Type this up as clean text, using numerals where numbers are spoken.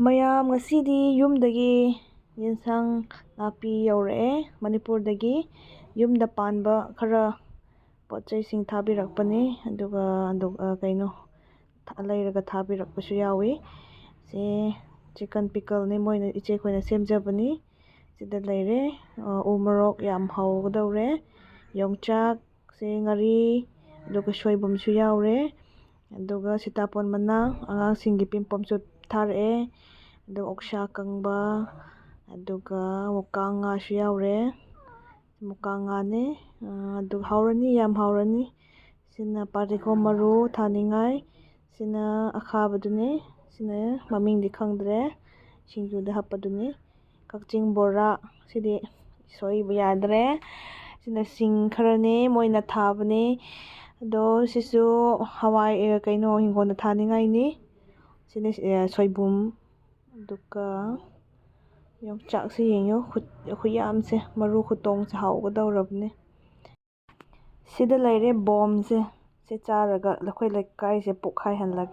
ꯃꯌꯥꯝ ꯉꯁꯤꯗꯤ ꯌꯨꯝꯗꯒꯤ ꯌꯦꯟꯁꯥꯡ ꯅꯥꯄꯤ ꯌꯧꯔꯛꯑꯦ ꯃꯅꯤꯄꯨꯔꯗꯒꯤ ꯌꯨꯝꯗ ꯄꯥꯟꯕ ꯈꯔ ꯄꯣꯠꯆꯩꯁꯤꯡ ꯊꯥꯕꯤꯔꯛꯄꯅꯤ ꯑꯗꯨꯒ ꯂꯩꯔꯒ ꯊꯥꯕꯤꯔꯛꯄꯁꯨ ꯌꯥꯎꯏ ꯁꯤ ꯆꯤꯀꯟ ꯄꯤꯀꯜꯅꯤ ꯃꯣꯏꯅ ꯏꯆꯦꯈꯣꯏꯅ ꯁꯦꯝꯖꯕꯅꯤ ꯁꯤꯗ ꯂꯩꯔꯦ ꯎꯃꯣꯔꯣꯛ ꯌꯥꯝ ꯍꯧꯒꯗꯧꯔꯦ ꯌꯣꯡꯆꯥꯛ ꯉꯥꯔꯤ ꯑꯗꯨꯒ ꯁꯣꯏꯕꯨꯝꯁꯨ ꯌꯥꯎꯔꯦ ꯑꯗꯨꯒ ꯁꯤꯇꯥꯄꯣꯟ ꯃꯅꯥ ꯑꯉꯥꯡꯁꯤꯡꯒꯤ ꯄꯤꯝꯄꯝꯁꯨ ꯊꯥꯔꯛꯑꯦ ꯑꯗꯨꯒ ꯑꯣꯛꯁꯥ ꯑꯀꯪꯕ ꯑꯗꯨꯒ ꯃꯨꯀꯥ ꯉꯥꯁꯨ ꯌꯥꯎꯔꯦ ꯃꯨꯀꯥ ꯉꯥꯅꯦ ꯑꯗꯨꯒ ꯍꯥꯎꯔꯅꯤ ꯌꯥꯝ ꯍꯥꯎꯔꯅꯤ ꯁꯤꯅ ꯄꯥꯔꯤꯈꯣꯝ ꯃꯔꯨ ꯊꯥꯅꯤꯡꯉꯥꯏ ꯁꯤꯅ ꯑꯈꯥꯕꯗꯨꯅꯤ ꯁꯤꯅ ꯃꯃꯤꯡꯗꯤ ꯈꯪꯗ꯭ꯔꯦ ꯁꯤꯡꯖꯨꯗ ꯍꯥꯞꯄꯗꯨꯅꯤ ꯀꯛꯆꯤꯡ ꯕꯣꯔꯥ ꯁꯤꯗꯤ ꯁꯣꯏꯕ ꯌꯥꯗ꯭ꯔꯦ ꯁꯤꯅ ꯁꯤꯡ ꯈꯔꯅꯦ ꯃꯣꯏꯅ ꯊꯥꯕꯅꯦ ꯑꯗꯣ ꯁꯤꯁꯨ ꯍꯋꯥꯏ ꯍꯤꯡꯒꯣꯜꯗ ꯊꯥꯅꯤꯡꯉꯥꯏꯅꯤ ꯁꯤꯅ ꯁꯣꯏꯕꯨꯝ ꯑꯗꯨꯒ ꯌꯣꯡꯆꯥꯛꯁꯦ ꯌꯦꯡꯉꯨ ꯈꯨꯌꯥꯝꯁꯦ ꯃꯔꯨ ꯈꯨꯇꯣꯡꯁꯦ ꯍꯥꯎꯒꯗꯧꯔꯕꯅꯦ ꯁꯤꯗ ꯂꯩꯔꯦ ꯕꯣꯝꯁꯦ ꯁꯤ ꯆꯥꯔꯒ ꯑꯩꯈꯣꯏ ꯂꯩꯀꯥꯏꯁꯦ ꯄꯣꯛꯈꯥꯏꯍꯜꯂꯒꯦ